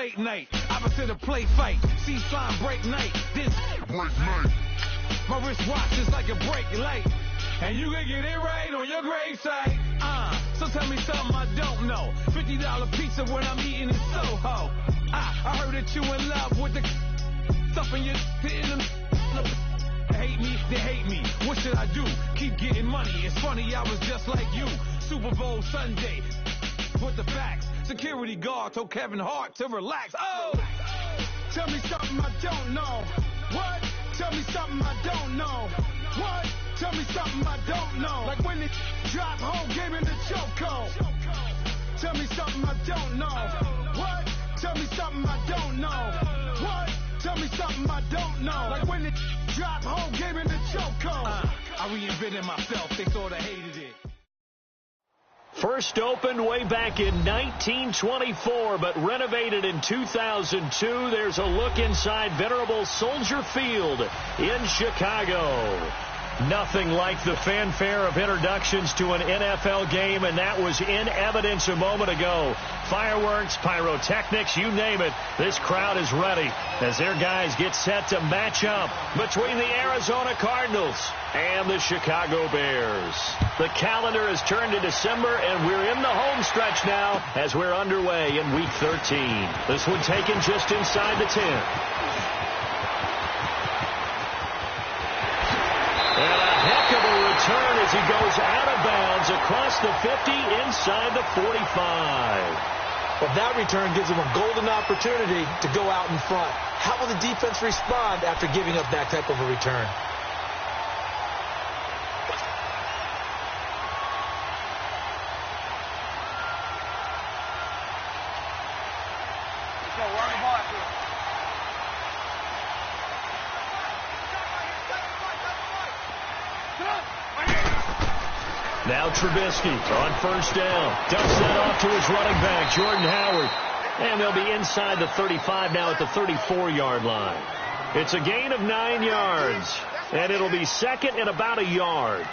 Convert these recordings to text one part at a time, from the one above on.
late night. Opposite of play fight. See slime break night. This break night. My wristwatch is like a brake light. And you can get it right on your gravesite. So tell me something I don't know. $50 pizza when I'm eating in Soho. I heard that you in love with the stuff in your hitting them. Hate me, they hate me. What should I do? Keep getting money. It's funny, I was just like you. Super Bowl Sunday. With the facts. Security guard told Kevin Hart to relax. Oh! Tell me something I don't know. What? Tell me something I don't know. What? Tell me something I don't know. Like when they drop home, gave him the chokehold. Tell me something I don't know. What? Tell me something I don't know. What? Tell me something I don't know. Like when they drop home, gave him the chokehold. I reinvented myself. They sort of hated it. First opened way back in 1924, but renovated in 2002. There's a look inside venerable Soldier Field in Chicago. Nothing like the fanfare of introductions to an NFL game, and that was in evidence a moment ago. Fireworks, pyrotechnics, you name it. This crowd is ready as their guys get set to match up between the Arizona Cardinals and the Chicago Bears. The calendar has turned to December, and we're in the home stretch now as we're underway in Week 13. This one taken just inside the 10. And a heck of a return as he goes out of bounds across the 50 inside the 45. Well, that return gives him a golden opportunity to go out in front. How will the defense respond after giving up that type of a return? Now Trubisky on first down. Dumps that off to his running back, Jordan Howard. And they'll be inside the 35 now at the 34-yard line. It's a gain of 9 yards. And it'll be second and about a yard.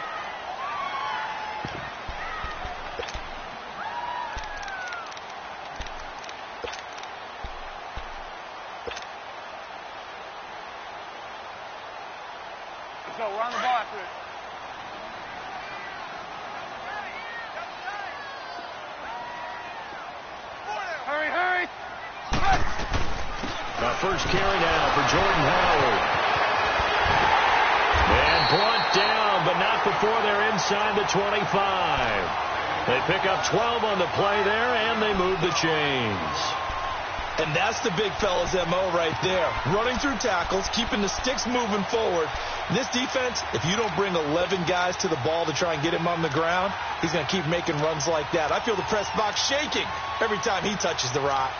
So we're on the ball after it. Hurry. The first carry now for Jordan Howard. And brought down, but not before they're inside the 25. They pick up 12 on the play there, and they move the chains. And that's the big fella's MO right there. Running through tackles, keeping the sticks moving forward. This defense, if you don't bring 11 guys to the ball to try and get him on the ground, he's going to keep making runs like that. I feel the press box shaking every time he touches the rock.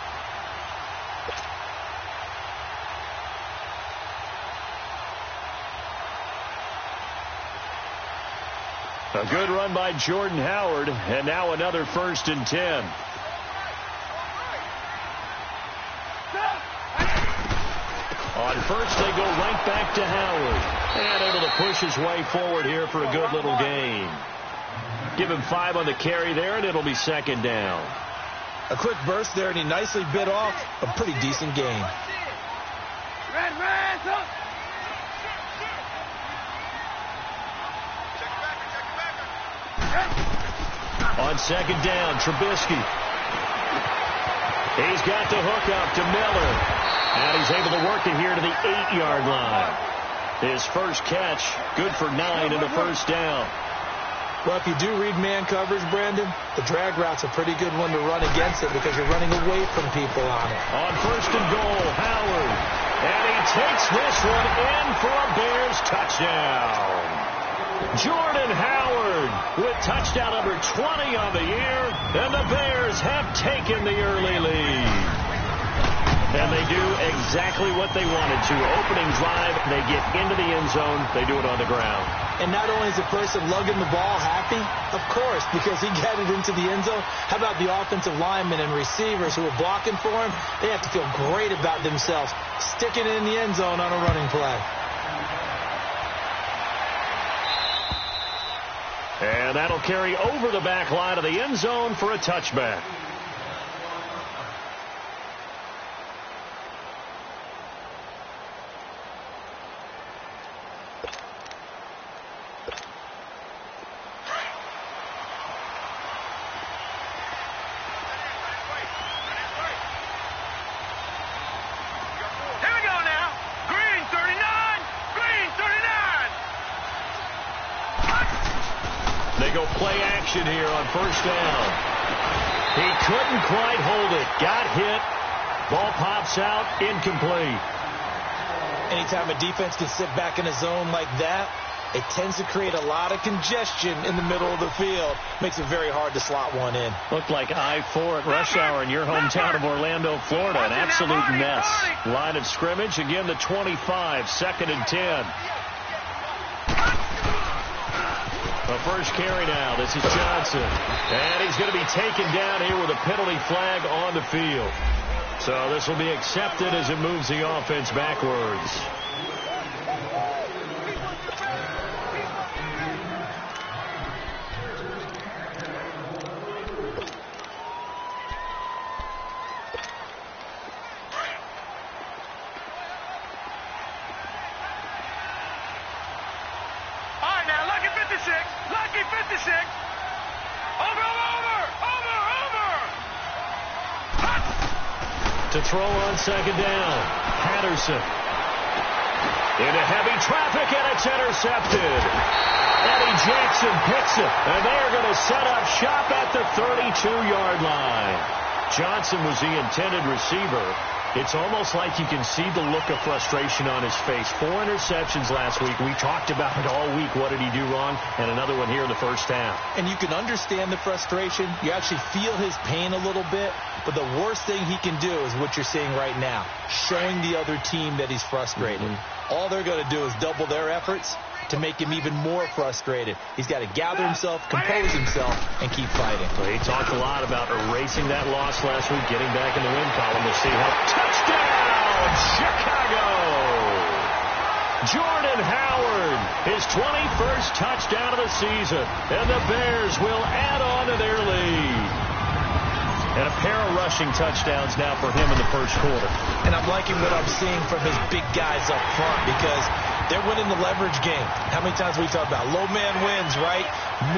A good run by Jordan Howard, and now another 1st and 10. On first, they go right back to Howard. And able to push his way forward here for a good little gain. Give him 5 on the carry there, and it'll be second down. A quick burst there, and he nicely bit off a pretty decent gain. On second down, Trubisky. He's got the hook up to Miller. And he's able to work it here to the 8-yard line. His first catch, good for 9 and a first down. Well, if you do read man coverage, Brandon, the drag route's a pretty good one to run against it because you're running away from people on it. On first and goal, Howard. And he takes this one in for a Bears touchdown. Jordan Howard with touchdown number 20 on the year. And the Bears have taken the early lead. And they do exactly what they wanted to. Opening drive, they get into the end zone. They do it on the ground. And not only is the person lugging the ball happy, of course, because he got it into the end zone. How about the offensive linemen and receivers who are blocking for him? They have to feel great about themselves, sticking it in the end zone on a running play. And that'll carry over the back line of the end zone for a touchback. So play action here on first down. He couldn't quite hold it. Got hit. Ball pops out. Incomplete. Anytime a defense can sit back in a zone like that, it tends to create a lot of congestion in the middle of the field. Makes it very hard to slot one in. Looked like I-4 at rush hour in your hometown of Orlando, Florida. An absolute mess. Line of scrimmage, again the 25, 2nd and 10. The first carry now. This is Johnson. And he's going to be taken down here with a penalty flag on the field. So this will be accepted as it moves the offense backwards. Lucky 56. Over. To throw on 2nd down. Patterson. Into heavy traffic, and it's intercepted. Eddie Jackson picks it, and they're going to set up shop at the 32-yard line. Johnson was the intended receiver. It's almost like you can see the look of frustration on his face. 4 interceptions last week. We talked about it all week. What did he do wrong? And another one here in the first half. And you can understand the frustration. You actually feel his pain a little bit. But the worst thing he can do is what you're seeing right now, showing the other team that he's frustrated. All they're going to do is double their efforts to make him even more frustrated. He's got to gather himself, compose himself, and keep fighting. Well, he talked a lot about erasing that loss last week, getting back in the win column. We'll see how. Touchdown, Chicago! Jordan Howard, his 21st touchdown of the season, and the Bears will add on to their lead. And a pair of rushing touchdowns now for him in the first quarter. And I'm liking what I'm seeing from his big guys up front because they're winning the leverage game. How many times we talk about low man wins, right?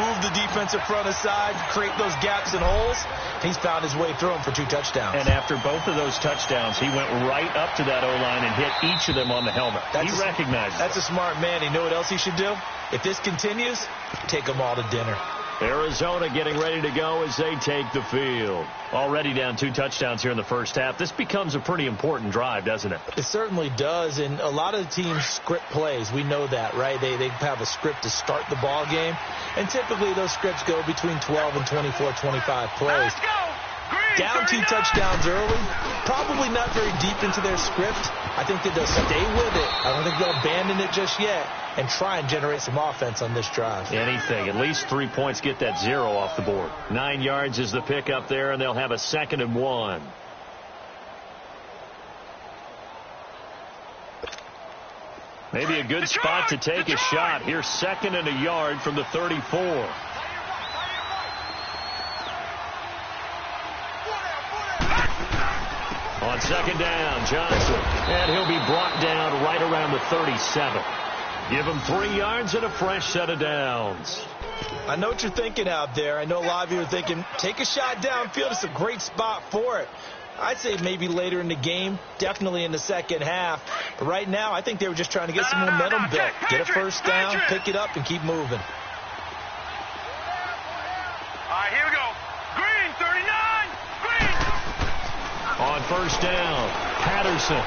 Move the defensive front aside, create those gaps and holes. He's found his way through them for 2 touchdowns. And after both of those touchdowns, he went right up to that O-line and hit each of them on the helmet. He recognized That's it. a smart man. You know what else he should do? If this continues, take them all to dinner. Arizona getting ready to go as they take the field. Already down 2 touchdowns here in the first half. This becomes a pretty important drive, doesn't it? It certainly does, and a lot of the teams script plays. We know that, right? They have a script to start the ball game, and typically those scripts go between 12 and 24, 25 plays. Let's go. Green, Down 2 touchdowns early, probably not very deep into their script. I think that they'll stay with it. I don't think they'll abandon it just yet and try and generate some offense on this drive. Anything. At least 3 points, get that 0 off the board. 9 yards is the pickup there, and they'll have a 2nd and 1. Maybe a good spot to take a shot. Here's 2nd and a yard from the 34. On 2nd down, Johnson. And he'll be brought down right around the 37. Give him 3 yards and a fresh set of downs. I know what you're thinking out there. I know a lot of you are thinking, take a shot downfield. It's a great spot for it. I'd say maybe later in the game, definitely in the second half. But right now, I think they were just trying to get some momentum built. Get a first down, pick it up, and keep moving. All right, here we go. Green, 39. Green. On first down, Patterson.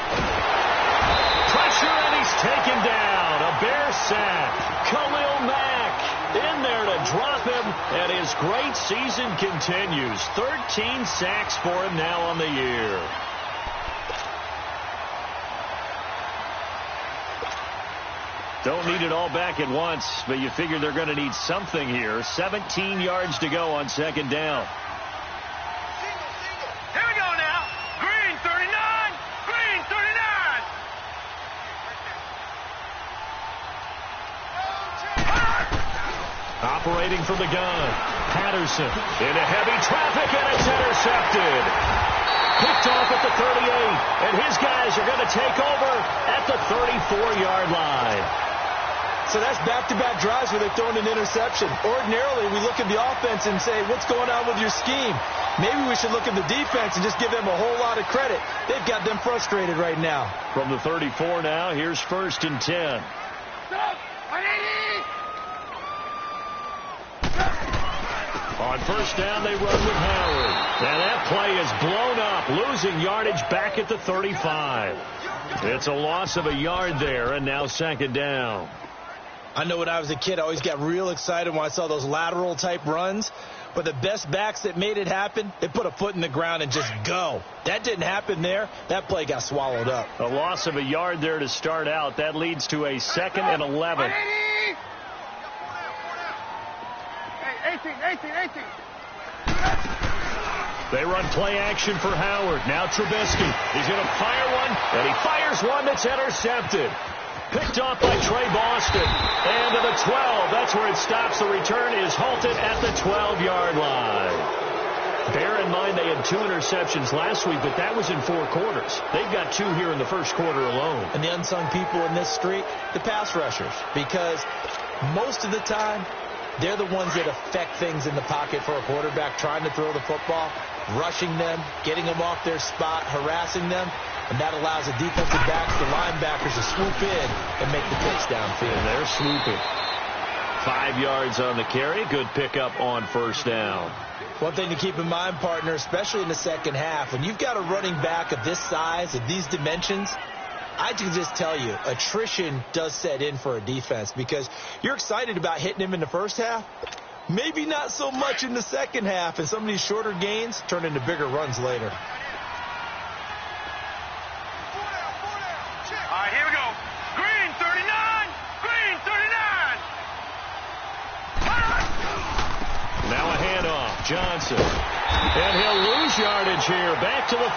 Pressure, and he's taken down. A Bear sack. Khalil Mack in there to drop him, and his great season continues. 13 sacks for him now on the year. Don't need it all back at once, but you figure they're going to need something here. 17 yards to go on 2nd down. Here we go now. Green, 39. Green, 39. Operating from the gun. Patterson into heavy traffic, and it's intercepted. Picked off at the 38, and his guys are going to take over at the 34-yard line. So that's back-to-back drives where they're throwing an interception. Ordinarily, we look at the offense and say, what's going on with your scheme? Maybe we should look at the defense and just give them a whole lot of credit. They've got them frustrated right now. From the 34 now, here's 1st and 10. Stop. 180. On first down, they run with Howard. And that play is blown up, losing yardage back at the 35. It's a loss of a yard there, and now second down. I know when I was a kid, I always got real excited when I saw those lateral-type runs. But the best backs that made it happen, they put a foot in the ground and just go. That didn't happen there. That play got swallowed up. A loss of a yard there to start out. That leads to a 2nd and 11. 18. They run play action for Howard. Now Trubisky. He's going to fire one, and he fires one that's intercepted. Picked off by Trey Boston. And to the 12. That's where it stops. The return is halted at the 12-yard line. Bear in mind they had 2 interceptions last week, but that was in 4 quarters. They've got 2 here in the first quarter alone. And the unsung people in this streak, the pass rushers. Because most of the time, they're the ones that affect things in the pocket for a quarterback, trying to throw the football, rushing them, getting them off their spot, harassing them. And that allows the defensive backs, the linebackers, to swoop in and make the pitch downfield. And they're swooping. 5 yards on the carry. Good pickup on first down. One thing to keep in mind, partner, especially in the second half, when you've got a running back of this size, of these dimensions, I can just tell you, attrition does set in for a defense because you're excited about hitting him in the first half. Maybe not so much in the second half, and some of these shorter gains turn into bigger runs later. All right, here we go. Green 39. Green 39. Now a handoff. Johnson. And he'll lose yardage here. Back to the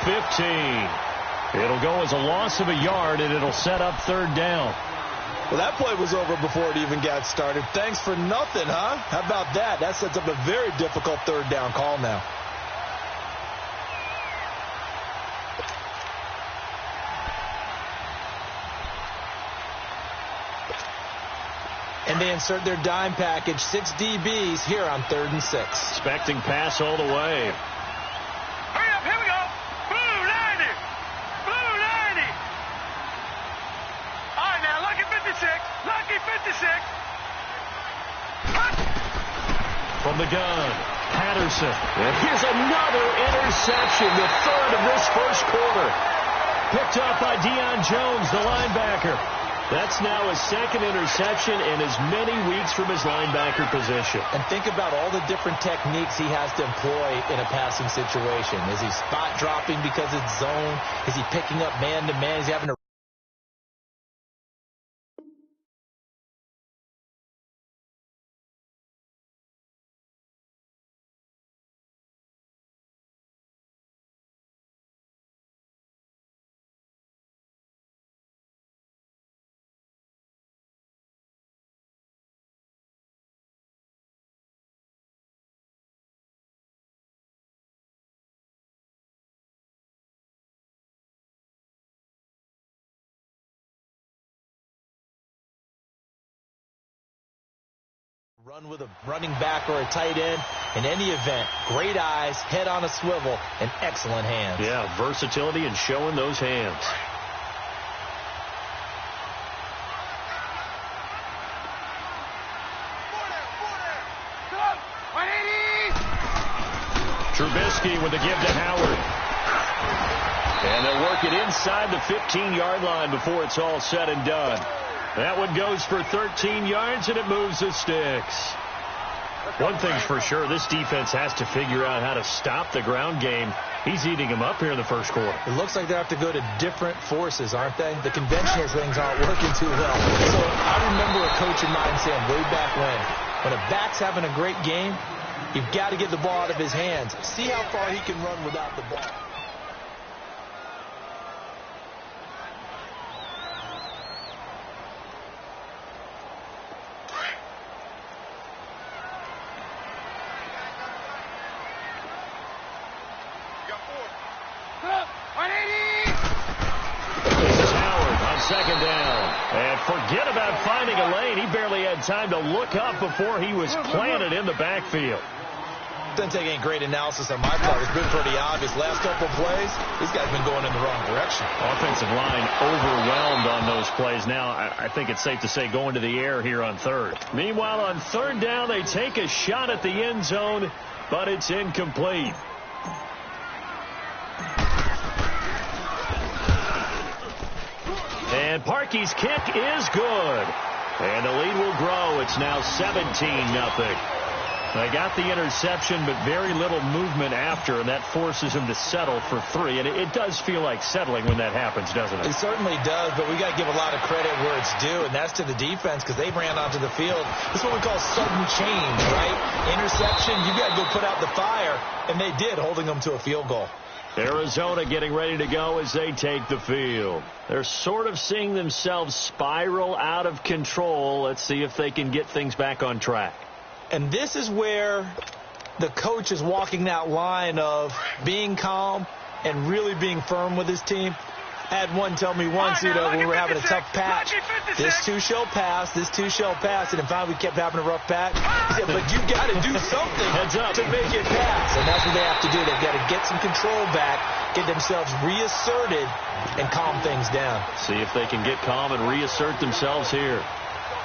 15. It'll go as a loss of a yard, and it'll set up third down. Well, that play was over before it even got started. Thanks for nothing, huh? How about that? That sets up a very difficult third down call now. And they insert their dime package, 6 DBs here on 3rd and 6. Expecting pass all the way. Hurry up, here we go. Blue 90. Blue 90. All right, now, lucky 56. Lucky 56. From the gun, Patterson. And here's another interception, the 3rd of this first quarter. Picked up by Deion Jones, the linebacker. That's now his 2nd interception in as many weeks from his linebacker position. And think about all the different techniques he has to employ in a passing situation. Is he spot dropping because it's zone? Is he picking up man-to-man? Is he having to... run with a running back or a tight end. In any event, great eyes, head on a swivel, and excellent hands. Yeah, versatility and showing those hands. Trubisky with a give to Howard. And they'll work it inside the 15-yard line before it's all said and done. That one goes for 13 yards, and it moves the sticks. One thing's for sure, this defense has to figure out how to stop the ground game. He's eating them up here in the first quarter. It looks like they have to go to different forces, aren't they? The conventional things aren't working too well. So I remember a coach of mine saying way back when a back's having a great game, you've got to get the ball out of his hands. See how far he can run without the ball. Second down. And forget about finding a lane. He barely had time to look up before he was planted in the backfield. Doesn't take any great analysis on my part. It's been pretty obvious. Last couple of plays, these guys have been going in the wrong direction. Offensive line overwhelmed on those plays. Now, I think it's safe to say going to the air here on third. Meanwhile, on third down, they take a shot at the end zone. but it's incomplete. And Parkey's kick is good. And the lead will grow. It's now 17-0. They got the interception, but very little movement after, and that forces him to settle for 3. And it does feel like settling when that happens, doesn't it? It certainly does, but we got to give a lot of credit where it's due, and that's to the defense because they ran onto the field. This is what we call sudden change, right? Interception, you got to go put out the fire, and they did, holding them to a field goal. Arizona getting ready to go as they take the field. They're sort of seeing themselves spiral out of control. Let's see if they can get things back on track. And this is where the coach is walking that line of being calm and really being firm with his team. I had one tell me once, we were having a tough patch. This too shall pass, this too shall pass. And then finally we kept having a rough patch. He said, but you got to do something to make it pass. And that's what they have to do. They've got to get some control back, get themselves reasserted, and calm things down. See if they can get calm and reassert themselves here.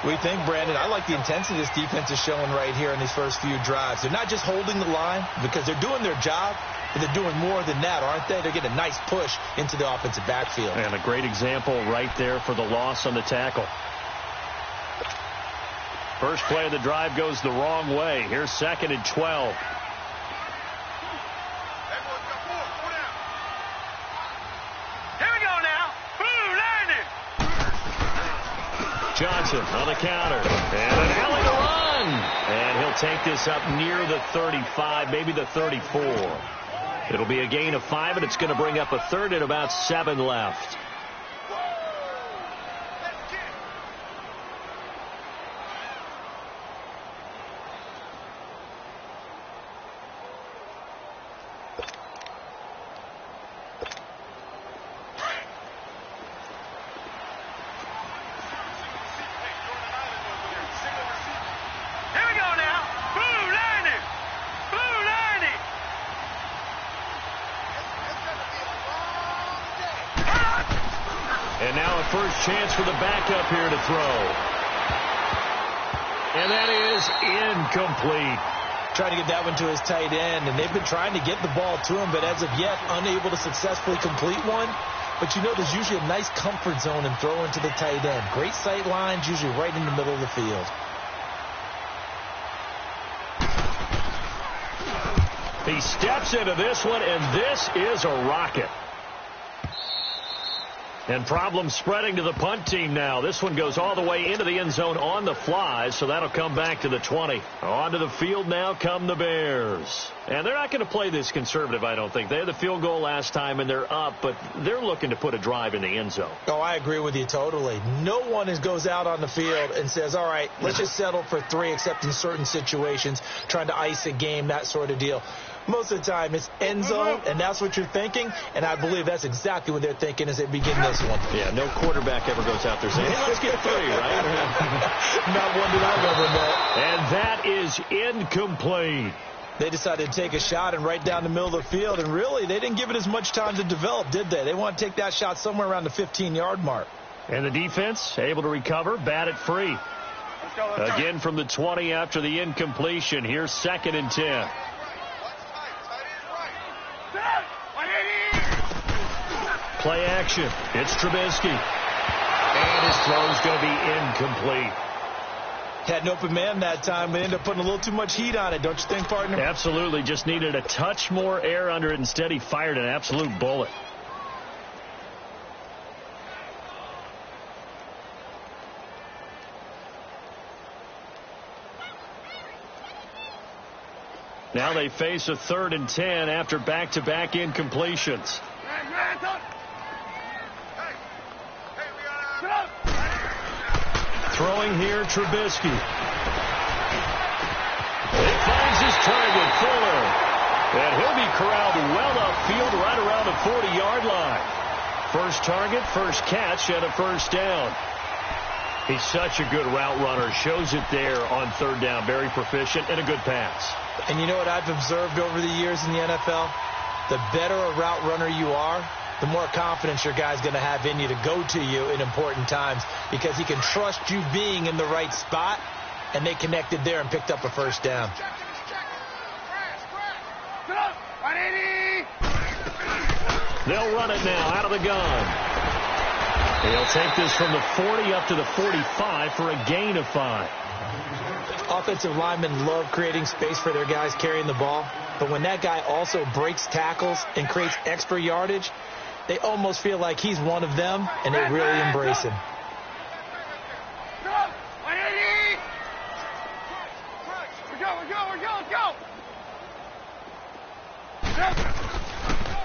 We think, Brandon, I like the intensity this defense is showing right here in these first few drives. They're not just holding the line because they're doing their job, but they're doing more than that, aren't they? They're getting a nice push into the offensive backfield. And a great example right there for the loss on the tackle. First play of the drive goes the wrong way. Here's 2nd and 12. Johnson on the counter. And an alley to run. And he'll take this up near the 35, maybe the 34. It'll be a gain of 5, and it's going to bring up a third and about 7 left. And now a first chance for the backup here to throw. And that is incomplete. Trying to get that one to his tight end, and they've been trying to get the ball to him, but as of yet, unable to successfully complete one. But you know there's usually a nice comfort zone in throwing to the tight end. Great sight lines, usually right in the middle of the field. He steps into this one, and this is a rocket. And problems spreading to the punt team now. This one goes all the way into the end zone on the fly, so that'll come back to the 20. Onto the field now come the Bears. And they're not going to play this conservative, I don't think. They had the field goal last time, and they're up, but they're looking to put a drive in the end zone. Oh, I agree with you totally. No one goes out on the field and says, all right, let's just settle for 3, except in certain situations, trying to ice a game, that sort of deal. Most of the time, it's end zone, and that's what you're thinking, and I believe that's exactly what they're thinking as they begin this one. Yeah, no quarterback ever goes out there saying, hey, let's get 3, right? Not one that I've ever met. And that is incomplete. They decided to take a shot and right down the middle of the field, and really, they didn't give it as much time to develop, did they? They want to take that shot somewhere around the 15-yard mark. And the defense able to recover, bat it free. Again from the 20 after the incompletion. Here's 2nd and 10. Play action. It's Trubisky. And his throw's going to be incomplete. Had an open man that time, but ended up putting a little too much heat on it, don't you think, partner? Absolutely. Just needed a touch more air under it. Instead, he fired an absolute bullet. Now they face a 3rd and 10 after back-to-back incompletions. Throwing here, Trubisky. He finds his target, Fuller. And he'll be corralled well upfield right around the 40-yard line. First target, first catch, and a first down. He's such a good route runner. Shows it there on 3rd down. Very proficient and a good pass. And you know what I've observed over the years in the NFL? The better a route runner you are, the more confidence your guy's going to have in you to go to you in important times because he can trust you being in the right spot, and they connected there and picked up a first down. They'll run it now out of the gun. He'll take this from the 40 up to the 45 for a gain of 5. Offensive linemen love creating space for their guys carrying the ball, but when that guy also breaks tackles and creates extra yardage, they almost feel like he's one of them, and they really embrace him.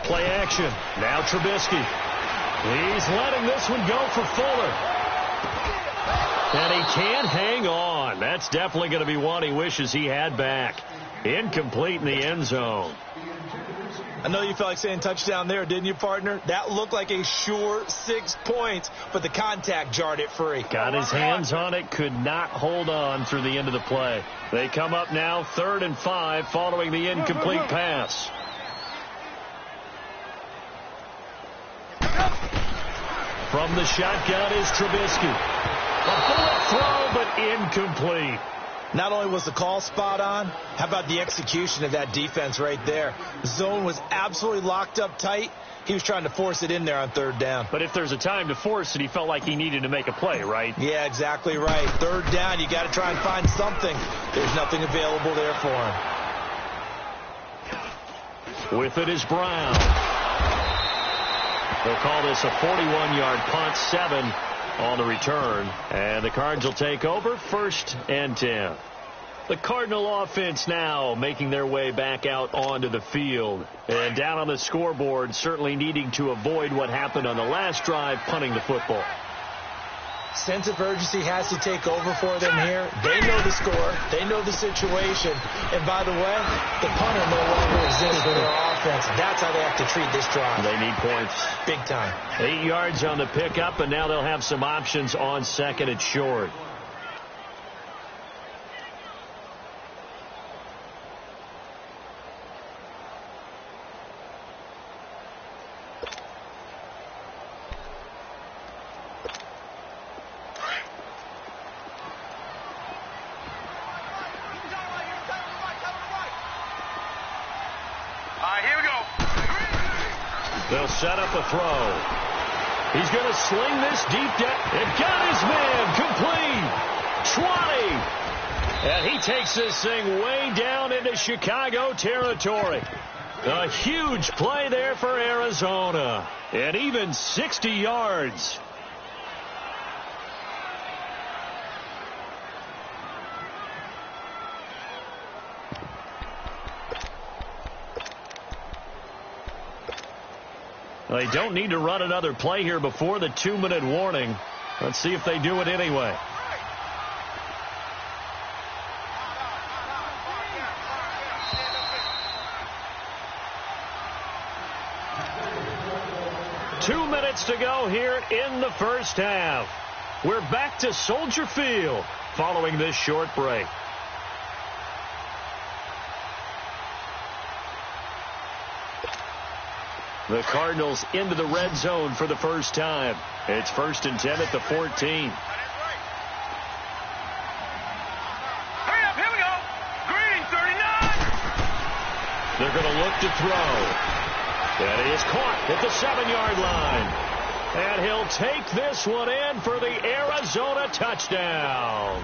Play action. Now Trubisky. He's letting this one go for Fuller. And he can't hang on. That's definitely going to be one he wishes he had back. Incomplete in the end zone. I know you felt like saying touchdown there, didn't you, partner? That looked like a sure 6 points, but the contact jarred it free. Got his hands on it, could not hold on through the end of the play. They come up now 3rd and 5 following the incomplete pass. From the shotgun is Trubisky. A bullet throw, but incomplete. Not only was the call spot on, how about the execution of that defense right there? The zone was absolutely locked up tight. He was trying to force it in there on 3rd down. But if there's a time to force it, he felt like he needed to make a play, right? Yeah, exactly right. 3rd down, you got to try and find something. There's nothing available there for him. With it is Brown. They'll call this a 41-yard punt, 7 on the return. And the Cards will take over 1st and 10. The Cardinal offense now making their way back out onto the field. And down on the scoreboard, certainly needing to avoid what happened on the last drive, punting the football. Sense of urgency has to take over for them here. They know the score. They know the situation. And by the way, the punter no longer exists for their offense. That's how they have to treat this drive. They need points. Big time. 8 yards on the pickup, and now they'll have some options on 2nd and short. They'll set up a throw. He's going to sling this deep down. It got his man complete. 20. And he takes this thing way down into Chicago territory. A huge play there for Arizona. And even 60 yards. They don't need to run another play here before the 2-minute warning. Let's see if they do it anyway. Two minutes to go here in the first half. We're back to Soldier Field following this short break. The Cardinals into the red zone for the first time. It's 1st and 10 at the 14. Hurry up, here we go. Green, 39. They're going to look to throw. That is caught at the 7-yard line. And he'll take this one in for the Arizona touchdown.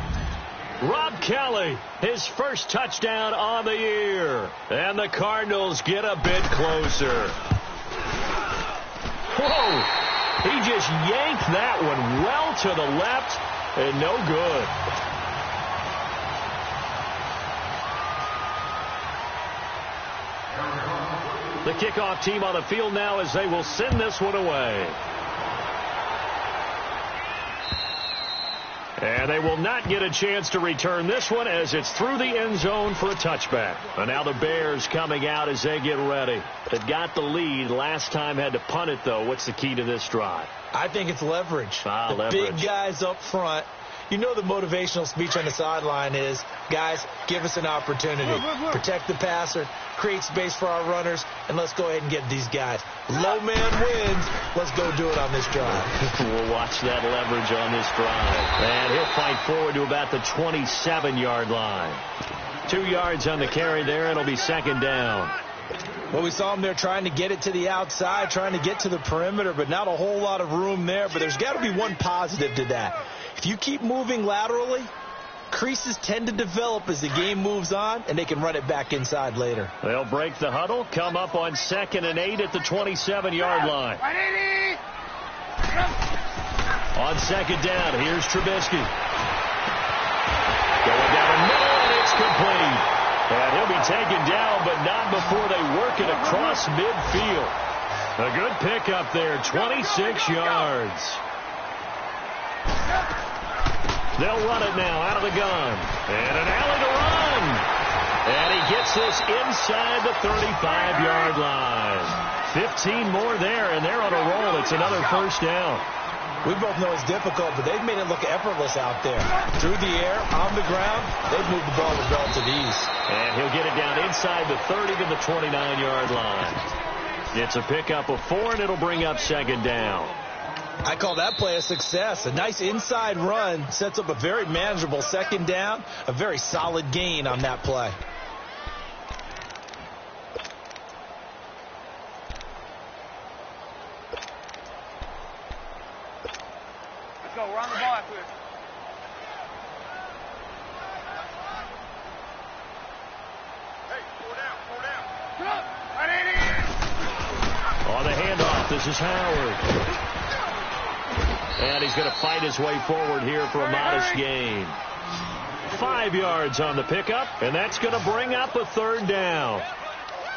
Rob Kelly, his first touchdown on the year. And the Cardinals get a bit closer. Whoa! He just yanked that one well to the left and no good. The kickoff team on the field now as they will send this one away. And they will not get a chance to return this one as it's through the end zone for a touchback. And now the Bears coming out as they get ready. They've got the lead. Last time had to punt it, though. What's the key to this drive? I think it's leverage. Leverage. Big guys up front. You know the motivational speech on the sideline is, guys, give us an opportunity. Protect the passer, create space for our runners, and let's go ahead and get these guys. Low man wins. Let's go do it on this drive. We'll watch that leverage on this drive. And he'll fight forward to about the 27-yard line. 2 yards on the carry there. It'll be 2nd down. Well, we saw him there trying to get it to the outside, trying to get to the perimeter, but not a whole lot of room there. But there's got to be one positive to that. If you keep moving laterally, creases tend to develop as the game moves on, and they can run it back inside later. They'll break the huddle, come up on 2nd and 8 at the 27-yard line. On 2nd down, here's Trubisky. Going down the middle, and it's complete. And he'll be taken down, but not before they work it across midfield. A good pickup there, 26 yards. They'll run it now out of the gun. And an alley to run. And he gets this inside the 35-yard line. 15 more there, and they're on a roll. It's another first down. We both know it's difficult, but they've made it look effortless out there. Through the air, on the ground, they've moved the ball with relative ease. And he'll get it down inside the 30 to the 29-yard line. It's a pickup of 4, and it'll bring up 2nd down. I call that play a success. A nice inside run sets up a very manageable 2nd down, a very solid gain on that play. Let's go. We're on the ball after this. Hey, 4 down, 4 down. Drop. On the handoff, this is Howard. And he's going to fight his way forward here for a modest gain. 5 yards on the pickup, and that's going to bring up a 3rd down.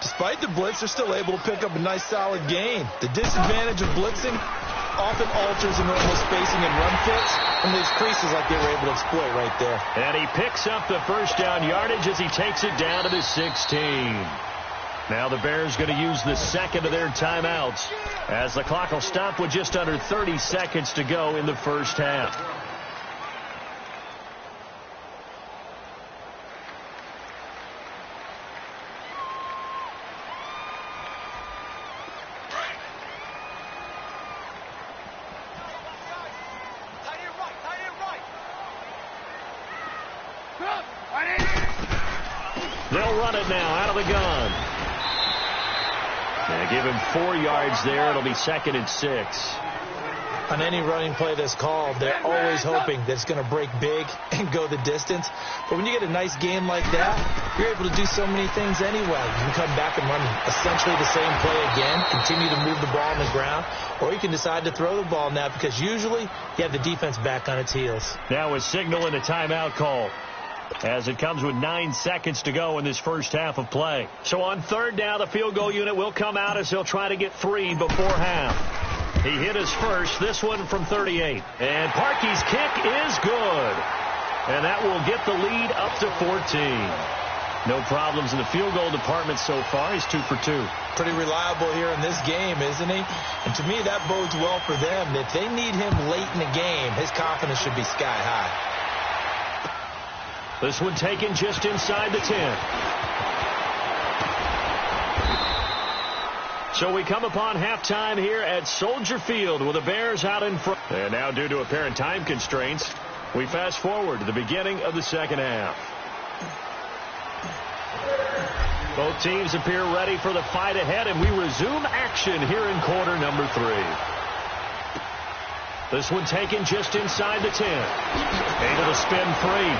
Despite the blitz, they're still able to pick up a nice solid gain. The disadvantage of blitzing often alters the normal spacing and run fits, and leaves creases like they were able to exploit right there. And he picks up the first down yardage as he takes it down to the 16. Now the Bears going to use the 2nd of their timeouts as the clock will stop with just under 30 seconds to go in the first half. They'll run it now out of the gun. They give him 4 yards there. It'll be 2nd and 6. On any running play that's called, they're always hoping that it's going to break big and go the distance. But when you get a nice game like that, you're able to do so many things anyway. You can come back and run essentially the same play again, continue to move the ball on the ground, or you can decide to throw the ball now because usually you have the defense back on its heels. Now a signal and a timeout call as it comes with 9 seconds to go in this first half of play. So on 3rd down, the field goal unit will come out as they'll try to get 3 before half. He hit his first, this one from 38. And Parkey's kick is good. And that will get the lead up to 14. No problems in the field goal department so far. He's 2 for 2. Pretty reliable here in this game, isn't he? And to me, that bodes well for them. If they need him late in the game, his confidence should be sky high. This one taken just inside the 10. So we come upon halftime here at Soldier Field with the Bears out in front. And now due to apparent time constraints, we fast forward to the beginning of the 2nd half. Both teams appear ready for the fight ahead, and we resume action here in quarter number 3. This one taken just inside the 10. Able to spin free.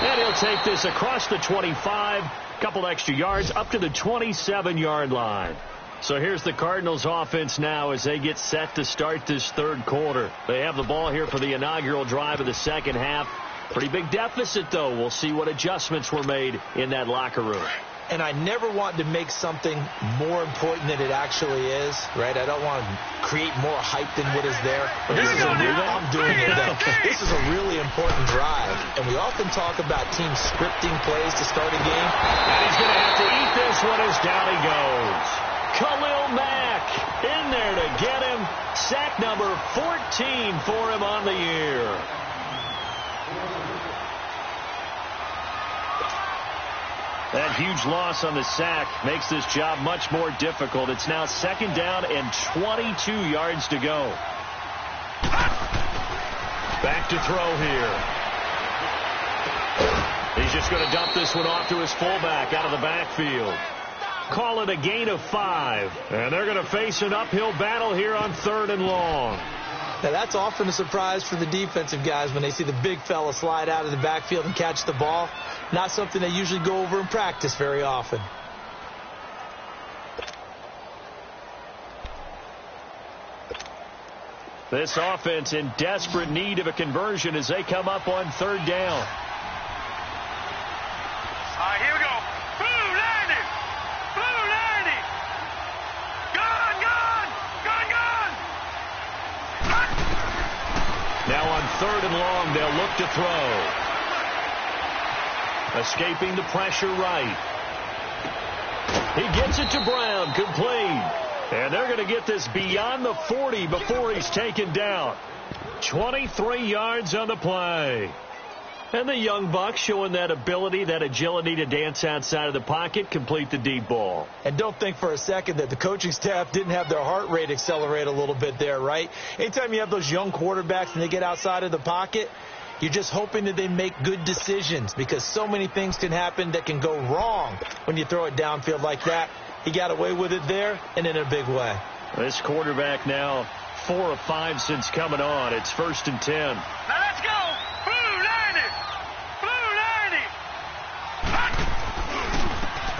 And he'll take this across the 25, couple extra yards up to the 27-yard line. So here's the Cardinals offense now as they get set to start this 3rd quarter. They have the ball here for the inaugural drive of the 2nd half. Pretty big deficit, though. We'll see what adjustments were made in that locker room. And I never want to make something more important than it actually is, right? I don't want to create more hype than what is there. But this is I'm doing it, though. This is a really important drive. And we often talk about teams scripting plays to start a game. And he's going to have to eat this one as down he goes. Khalil Mack in there to get him. Sack number 14 for him on the year. That huge loss on the sack makes this job much more difficult. It's now 2nd down and 22 yards to go. Back to throw here. He's just going to dump this one off to his fullback out of the backfield. Call it a gain of 5. And they're going to face an uphill battle here on 3rd and long. Now, that's often a surprise for the defensive guys when they see the big fella slide out of the backfield and catch the ball. Not something they usually go over in practice very often. This offense in desperate need of a conversion as they come up on 3rd down. All right, here we go. Blue 90. Blue 90. Gun, gun. Gun, gun. Now on 3rd and long, they'll look to throw. Escaping the pressure right. He gets it to Brown, complete. And they're going to get this beyond the 40 before he's taken down. 23 yards on the play. And the young buck showing that ability, that agility to dance outside of the pocket, complete the deep ball. And don't think for a second that the coaching staff didn't have their heart rate accelerate a little bit there, right? Anytime you have those young quarterbacks and they get outside of the pocket, you're just hoping that they make good decisions because so many things can happen that can go wrong when you throw it downfield like that. He got away with it there and in a big way. This quarterback now 4 of 5 since coming on. It's 1st and 10. Now let's go. Blue 90. Blue 90.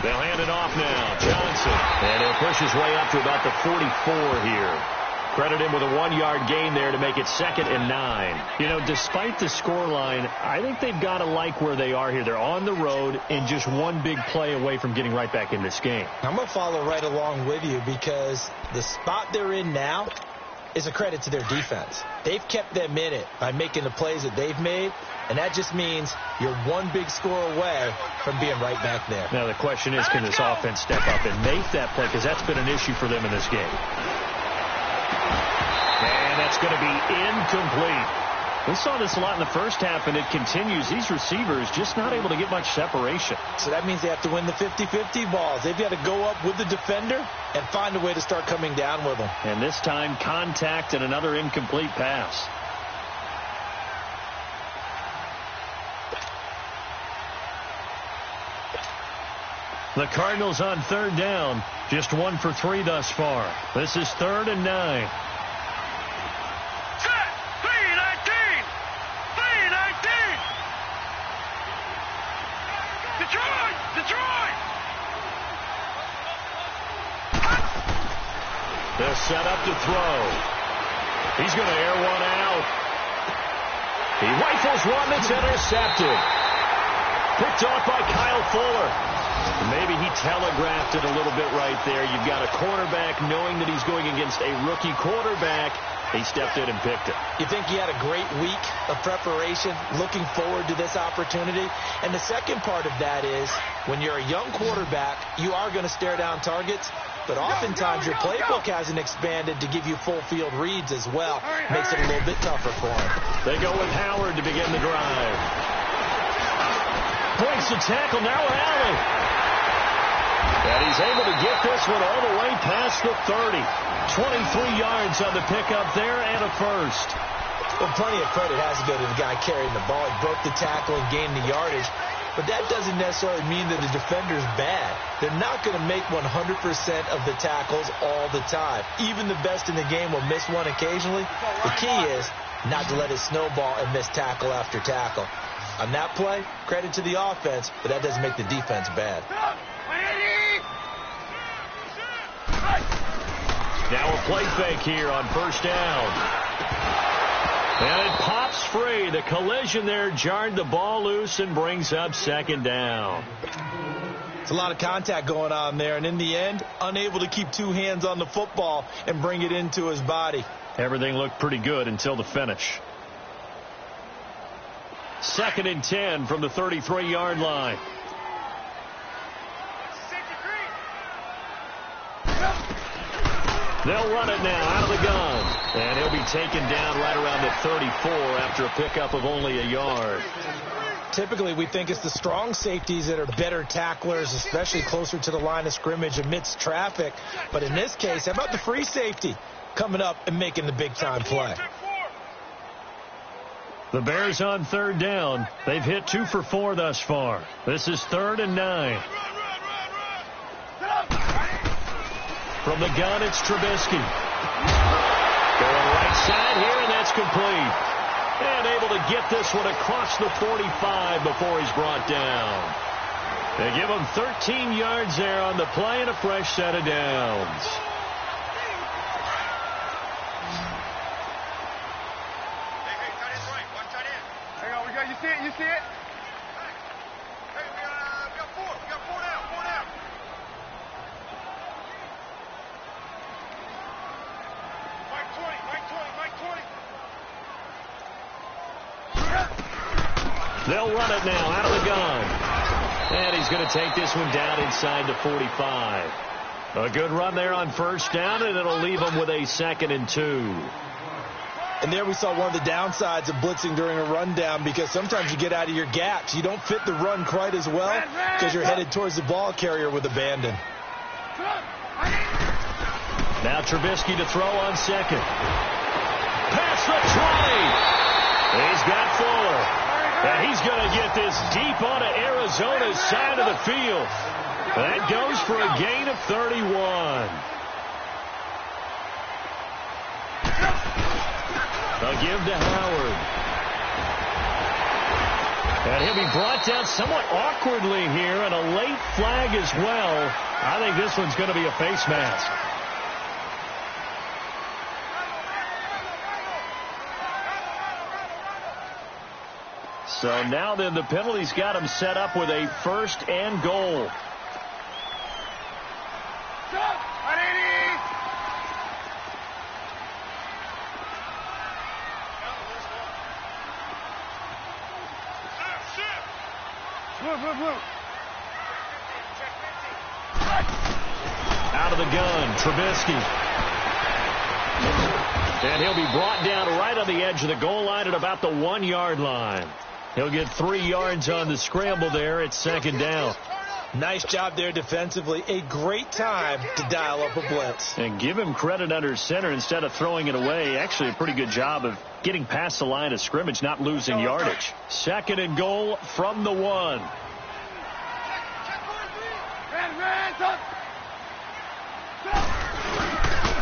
They'll hand it off now. Johnson. And he'll push his way up to about the 44 here. Credit him with a 1-yard gain there to make it 2nd and 9. You know, despite the scoreline, I think they've got to like where they are here. They're on the road and just one big play away from getting right back in this game. I'm going to follow right along with you because the spot they're in now is a credit to their defense. They've kept them in it by making the plays that they've made, and that just means you're one big score away from being right back there. Now the question is, can this offense step up and make that play? Because that's been an issue for them in this game. And that's going to be incomplete. We saw this a lot in the first half, and it continues. These receivers just not able to get much separation. So that means they have to win the 50-50 balls. They've got to go up with the defender and find a way to start coming down with them. And this time, contact and another incomplete pass. The Cardinals on 3rd down. Just 1 for 3 thus far. This is 3rd and 9. Set. 319. 319. Detroit. Detroit. They're set up to throw. He's going to air one out. He rifles one that's intercepted. Picked off by Kyle Fuller. Maybe he telegraphed it a little bit right there. You've got a cornerback knowing that he's going against a rookie quarterback. He stepped in and picked it. You think he had a great week of preparation, looking forward to this opportunity? And the second part of that is when you're a young quarterback, you are going to stare down targets, but oftentimes your playbook hasn't expanded to give you full field reads as well. Makes it a little bit tougher for him. They go with Howard to begin the drive. Breaks the tackle, now Allen. And he's able to get this one all the way past the 30. 23 yards on the pickup there and a first. Well, plenty of credit has to go to the guy carrying the ball. He broke the tackle and gained the yardage. But that doesn't necessarily mean that the defender's bad. They're not going to make 100% of the tackles all the time. Even the best in the game will miss one occasionally. The key is not to let it snowball and miss tackle after tackle. On that play, credit to the offense, but that doesn't make the defense bad. Now a play fake here on 1st down. And it pops free. The collision there jarred the ball loose and brings up 2nd down. It's a lot of contact going on there, and in the end, unable to keep 2 hands on the football and bring it into his body. Everything looked pretty good until the finish. 2nd and 10 from the 33-yard line. They'll run it now out of the gun. And he'll be taken down right around the 34 after a pickup of only a yard. Typically, we think it's the strong safeties that are better tacklers, especially closer to the line of scrimmage amidst traffic. But in this case, how about the free safety coming up and making the big-time play? The Bears on 3rd down. They've hit 2 for 4 thus far. This is 3rd and 9. From the gun, it's Trubisky. Going right side here, and that's complete. And able to get this one across the 45 before he's brought down. They give him 13 yards there on the play and a fresh set of downs. You see it? You see it? Hey, we got four. We got four down. Four down. Mike 20. Mike 20. Mike 20. They'll run it now out of the gun. And he's going to take this one down inside the 45. A good run there on first down, and it'll leave him with a 2nd and 2. And there we saw one of the downsides of blitzing during a rundown, because sometimes you get out of your gaps. You don't fit the run quite as well because you're headed towards the ball carrier with abandon. Now Trubisky to throw on second. Past the 20. He's got Fuller. And he's going to get this deep onto Arizona's side of the field. That goes for a gain of 31. A give to Howard. And he'll be brought down somewhat awkwardly here, and a late flag as well. I think this one's going to be a face mask. So now then the penalty's got him set up with a 1st and goal. Out of the gun, Trubisky. And he'll be brought down right on the edge of the goal line at about the 1-yard line. He'll get 3 yards on the scramble there. It's 2nd down. Nice job there defensively. A great time to dial up a blitz. And give him credit under center instead of throwing it away. Actually a pretty good job of getting past the line of scrimmage, not losing yardage. 2nd and goal from the 1.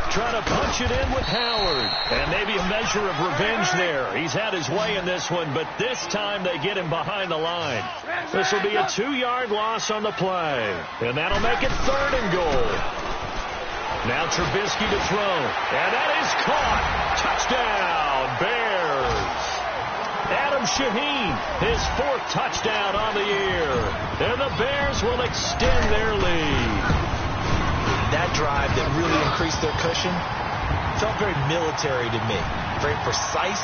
Trying to punch it in with Howard. And maybe a measure of revenge there. He's had his way in this one, but this time they get him behind the line. This will be a 2-yard loss on the play. And that'll make it 3rd and goal. Now Trubisky to throw. And that is caught. Touchdown, Bears. Adam Shaheen, his 4th touchdown on the year. And the Bears will extend their lead. That drive that really increased their cushion felt very military to me. Very precise,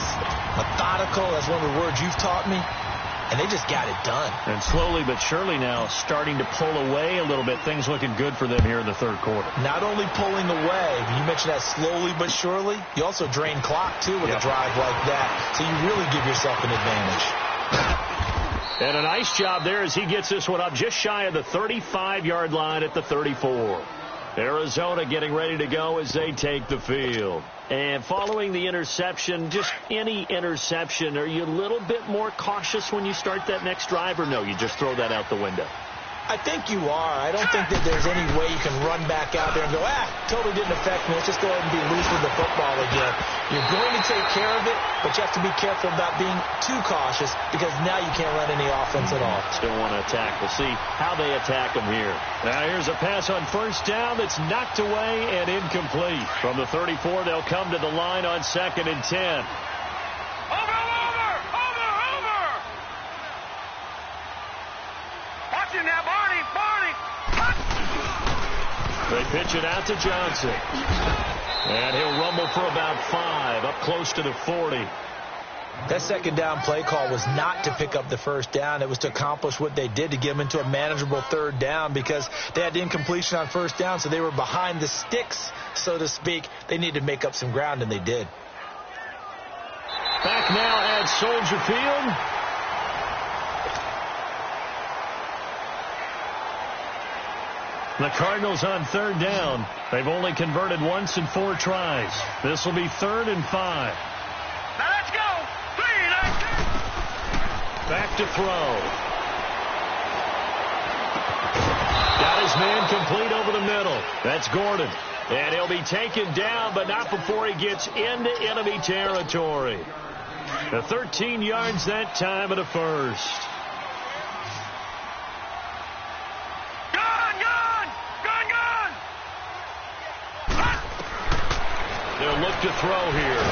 methodical. That's one of the words you've taught me. And they just got it done. And slowly but surely now starting to pull away a little bit. Things looking good for them here in the 3rd quarter. Not only pulling away, you mentioned that slowly but surely. You also drain clock, too, with a drive like that. So you really give yourself an advantage. And a nice job there as he gets this one up just shy of the 35-yard line at the 34. Arizona getting ready to go as they take the field. And following the interception, just any interception, are you a little bit more cautious when you start that next drive, or no, you just throw that out the window? I think you are. I don't think that there's any way you can run back out there and go, totally didn't affect me. Let's just go ahead and be loose with the football again. You're going to take care of it, but you have to be careful about being too cautious because now you can't run any offense at all. Still want to attack. We'll see how they attack them here. Now here's a pass on first down that's knocked away and incomplete. From the 34, they'll come to the line on 2nd and 10. Now, Barney. They pitch it out to Johnson. And he'll rumble for about 5, up close to the 40. That 2nd down play call was not to pick up the 1st down. It was to accomplish what they did, to get them into a manageable 3rd down, because they had the incompletion on 1st down, so they were behind the sticks, so to speak. They needed to make up some ground, and they did. Back now at Soldier Field. The Cardinals on 3rd down. They've only converted once in 4 tries. This will be 3rd and 5. Now let's go. 3, Back to throw. Got Got his man complete over the middle. That's Gordon. And he'll be taken down, but not before he gets into enemy territory. The 13 yards that time of the first. Gone! They'll look to throw here.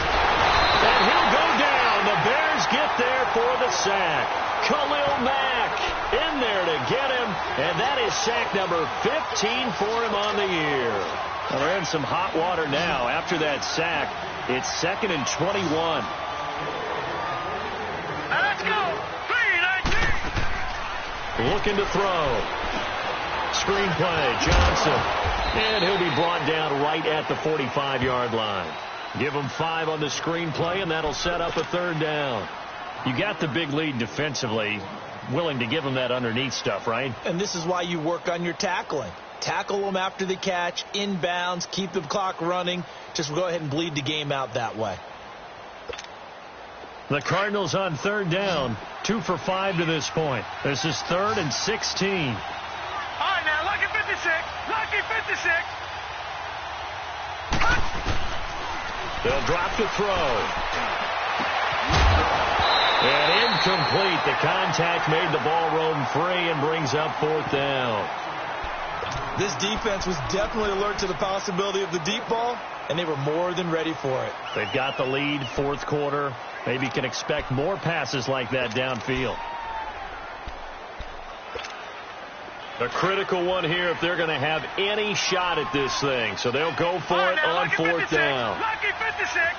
And he'll go down. The Bears get there for the sack. Khalil Mack in there to get him. And that is sack number 15 for him on the year. Well, they're in some hot water now. After that sack, it's 2nd and 21. Let's go! 3-19! Looking to throw. Screenplay, Johnson. And he'll be brought down right at the 45-yard line. Give him 5 on the screenplay, and that'll set up a 3rd down. You got the big lead defensively. Willing to give him that underneath stuff, right? And this is why you work on your tackling. Tackle them after the catch, inbounds, keep the clock running. Just go ahead and bleed the game out that way. The Cardinals on 3rd down. 2 for 5 to this point. This is 3rd and 16. All right, now, lucky 56. Lucky 56. They'll drop to throw. And incomplete. The contact made the ball roam free and brings up 4th down. This defense was definitely alert to the possibility of the deep ball, and they were more than ready for it. They've got the lead, 4th quarter. Maybe can expect more passes like that downfield. A critical one here if they're going to have any shot at this thing. So they'll go for it on 4th down. Lucky 56.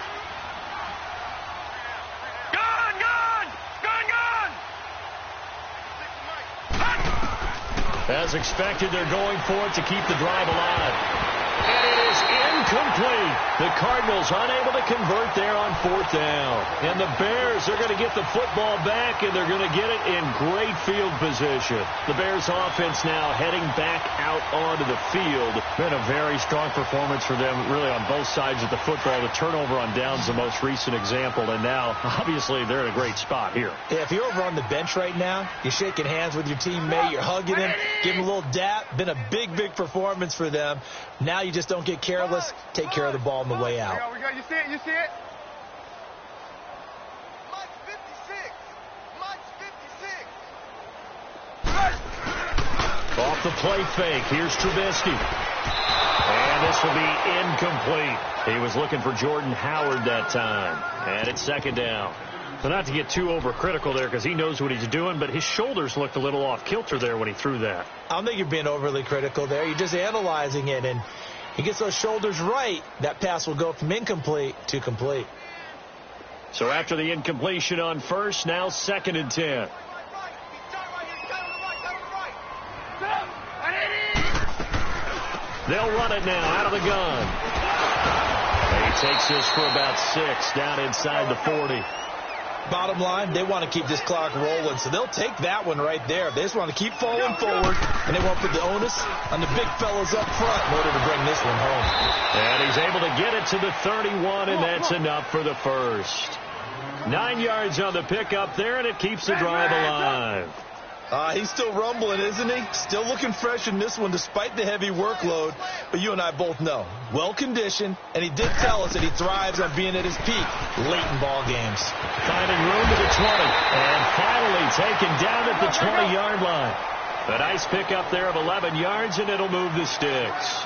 As expected, they're going for it to keep the drive alive. And it is incomplete. The Cardinals unable to convert there on 4th down. And the Bears are going to get the football back, and they're going to get it in great field position. The Bears offense now heading back out onto the field. Been a very strong performance for them, really, on both sides of the football. The turnover on downs, the most recent example. And now, obviously, they're in a great spot here. Yeah, if you're over on the bench right now, you're shaking hands with your teammate, you're hugging him, giving him a little dap. Been a big, big performance for them. Now you just don't get careless. Take care of the ball on the way out. We got, you see it? You see it? Mike's 56. Mike's 56. Off the play fake. Here's Trubisky. And this will be incomplete. He was looking for Jordan Howard that time. And it's 2nd down. So not to get too overcritical there because he knows what he's doing, but his shoulders looked a little off kilter there when he threw that. I don't think you're being overly critical there. You're just analyzing it, and he gets those shoulders right. That pass will go from incomplete to complete. So after the incompletion on 1st, now 2nd and 10. They'll run it now out of the gun. And he takes this for about 6 down inside the 40. Bottom line, they want to keep this clock rolling, so they'll take that one right there. They just want to keep falling forward, and they won't put the onus on the big fellas up front in order to bring this one home. And he's able to get it to the 31, and that's enough for the first. 9 yards on the pickup there, and it keeps the drive alive. He's still rumbling, isn't he? Still looking fresh in this one despite the heavy workload. But you and I both know, well-conditioned, and he did tell us that he thrives on being at his peak late in ball games. Finding room to the 20, and finally taken down at the 20-yard line. A nice pickup there of 11 yards, and it'll move the sticks.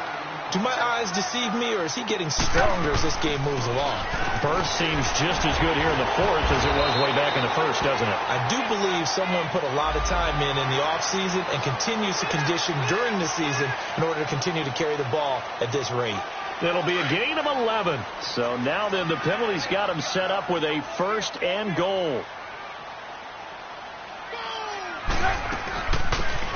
Do my eyes deceive me, or is he getting stronger as this game moves along? Burst seems just as good here in the 4th as it was way back in the 1st, doesn't it? I do believe someone put a lot of time in the offseason and continues to condition during the season in order to continue to carry the ball at this rate. It'll be a gain of 11. So now then the penalties got him set up with a 1st and goal.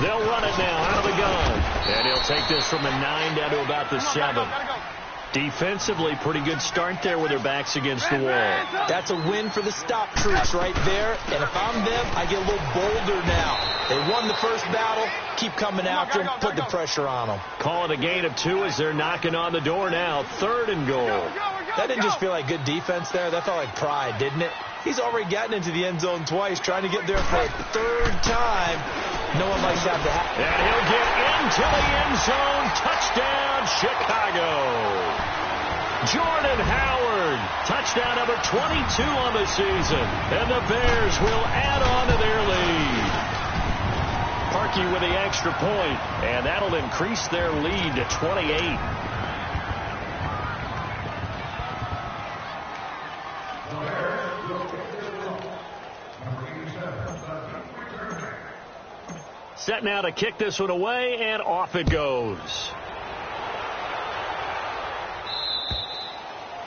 They'll run it now out of the gun. And he'll take this from the 9 down to about the 7. Defensively, pretty good start there with their backs against the wall. That's a win for the stop troops right there. And if I'm them, I get a little bolder now. They won the first battle. Keep coming after them. Put the pressure on them. Call it a gain of 2 as they're knocking on the door now. 3rd and goal. That didn't just feel like good defense there. That felt like pride, didn't it? He's already gotten into the end zone twice, trying to get there for a 3rd time. No one likes that to happen. And he'll get into the end zone. Touchdown, Chicago. Jordan Howard, touchdown number 22 on the season. And the Bears will add on to their lead. Parkey with the extra point, and that'll increase their lead to 28. Set now to kick this one away, and off it goes.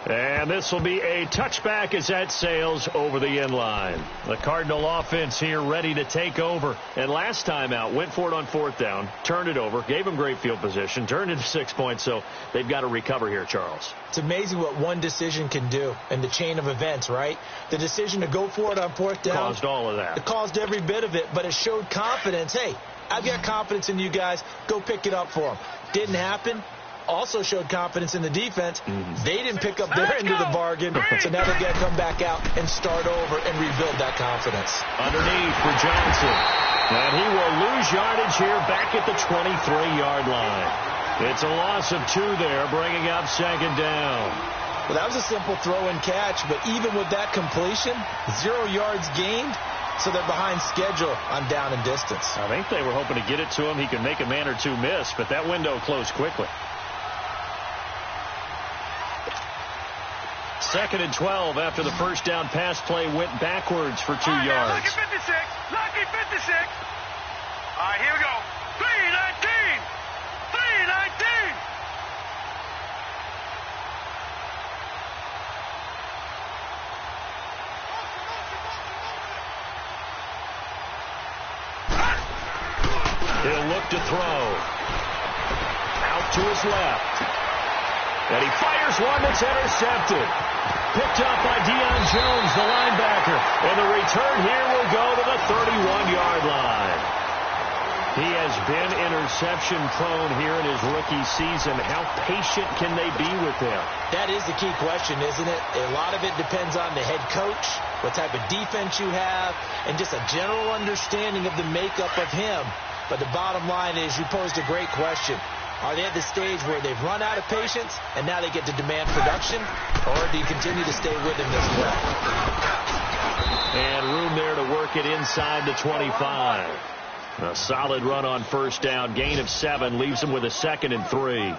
And this will be a touchback as that sails over the end line. The Cardinal offense here ready to take over. And last time out, went for it on fourth down, turned it over, gave them great field position, turned into 6 points, so they've got to recover here, Charles. It's amazing what one decision can do in the chain of events, right? The decision to go for it on fourth down. Caused all of that. It caused every bit of it, but it showed confidence. Hey, I've got confidence in you guys. Go pick it up for them. Didn't happen. Also showed confidence in the defense. They didn't pick up their end of the bargain, so now they've got to come back out and start over and rebuild that confidence. Underneath for Johnson. And he will lose yardage here back at the 23-yard line. It's a loss of 2 there, bringing up second down. Well, that was a simple throw and catch, but even with that completion, 0 yards gained, so they're behind schedule on down and distance. I think they were hoping to get it to him. He could make a man or two miss, but that window closed quickly. 2nd and 12 after the first down pass play went backwards for 2 yards. Lucky 56. Lucky 56. All right, here we go. 319. 319. He'll look to throw. Out to his left. And he fires one that's intercepted. Picked up by Deion Jones, the linebacker. And the return here will go to the 31-yard line. He has been interception prone here in his rookie season. How patient can they be with him? That is the key question, isn't it? A lot of it depends on the head coach, what type of defense you have, and just a general understanding of the makeup of him. But the bottom line is you posed a great question. Are they at the stage where they've run out of patience and now they get to demand production? Or do you continue to stay with him this way? And room there to work it inside the 25. A solid run on first down. Gain of 7 leaves him with a 2nd and 3.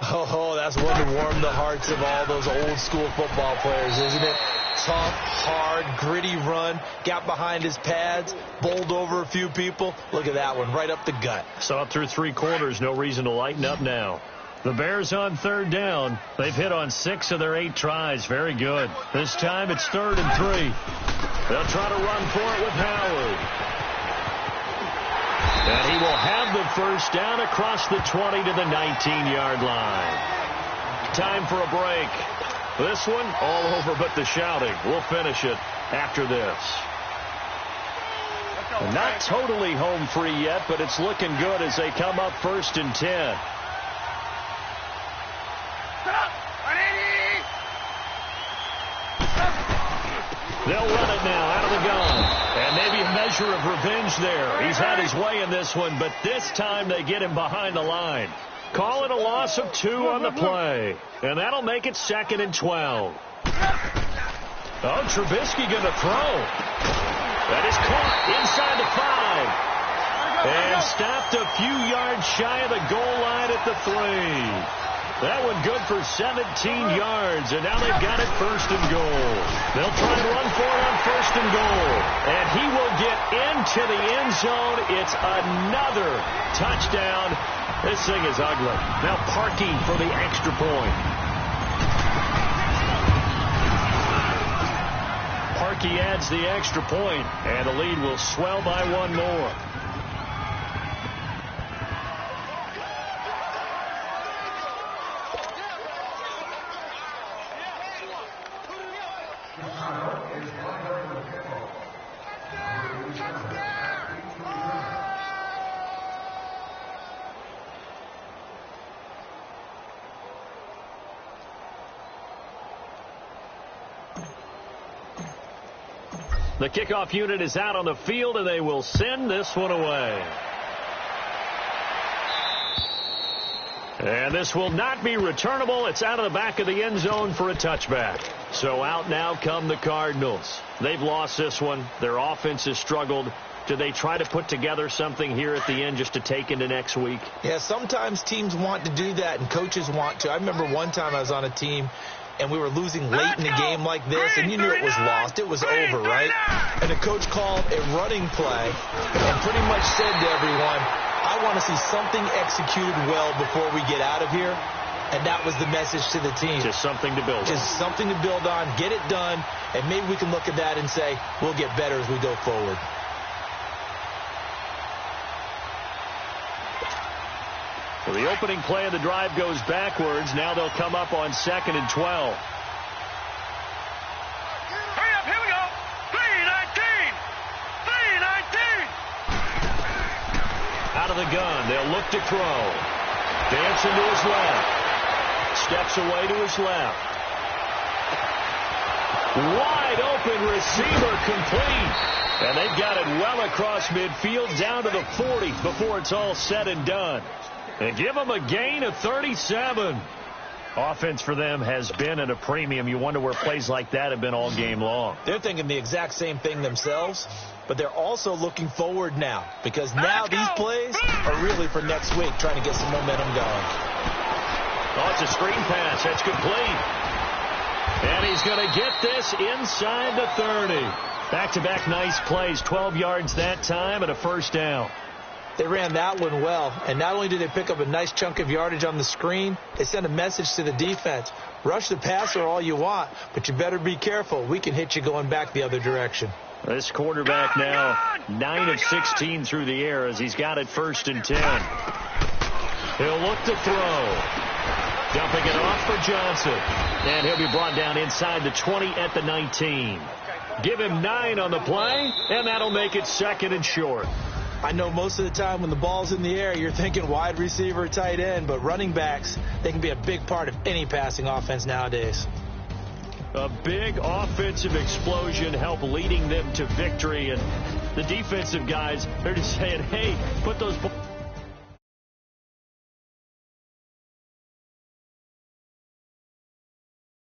Oh, that's one to warm the hearts of all those old school football players, isn't it? Tough, hard, gritty run. Got behind his pads, bowled over a few people. Look at that one, right up the gut. Saw it through 3 quarters. No reason to lighten up now. The Bears on third down. They've hit on 6 of their 8 tries. Very good. This time it's 3rd and 3. They'll try to run for it with Howard. And he will have the first down across the 20 to the 19-yard line. Time for a break. This one all over but the shouting. We'll finish it after this. Not totally home free yet, but it's looking good as they come up 1st and 10. They'll run it now out of the gun. And maybe a measure of revenge there. He's had his way in this one, but this time they get him behind the line. Call it a loss of 2 on the play. And that'll make it 2nd and 12. Oh, Trubisky going to throw. That is caught inside the 5. And stopped a few yards shy of the goal line at the 3. That one good for 17 yards, and now they've got it 1st and goal. They'll try and run for it on 1st and goal. And he will get into the end zone. It's another touchdown. This thing is ugly. Now Parkey for the extra point. Parkey adds the extra point, and the lead will swell by 1 more. The kickoff unit is out on the field, and they will send this one away. And this will not be returnable. It's out of the back of the end zone for a touchback. So out now come the Cardinals. They've lost this one. Their offense has struggled. Do they try to put together something here at the end just to take into next week? Yeah, sometimes teams want to do that, and coaches want to. I remember one time I was on a team, and we were losing late in a game like this, and you knew it was lost. It was over, right? And the coach called a running play and pretty much said to everyone, I want to see something executed well before we get out of here. And that was the message to the team. Just something to build on. Just something to build on, get it done, and maybe we can look at that and say, we'll get better as we go forward. So the opening play of the drive goes backwards. Now they'll come up on 2nd and 12. Hurry up, here we go. 3-19. 3-19. Out of the gun, they'll look to throw. Dancing to his left. Steps away to his left. Wide open receiver complete. And they've got it well across midfield down to the 40 before it's all said and done. And give them a gain of 37. Offense for them has been at a premium. You wonder where plays like that have been all game long. They're thinking the exact same thing themselves, but they're also looking forward now because now these plays are really for next week, trying to get some momentum going. Oh, it's a screen pass. That's complete. And he's going to get this inside the 30. Back-to-back nice plays. 12 yards that time and a first down. They ran that one well, and not only did they pick up a nice chunk of yardage on the screen, they sent a message to the defense. Rush the passer all you want, but you better be careful. We can hit you going back the other direction. This quarterback now 9 of 16 through the air as he's got it 1st and 10. He'll look to throw. Dumping it off for Johnson. And he'll be brought down inside the 20 at the 19. Give him 9 on the play, and that'll make it 2nd and short. I know most of the time when the ball's in the air, you're thinking wide receiver, tight end, but running backs, they can be a big part of any passing offense nowadays. A big offensive explosion help leading them to victory, and the defensive guys, they're just saying, hey, put those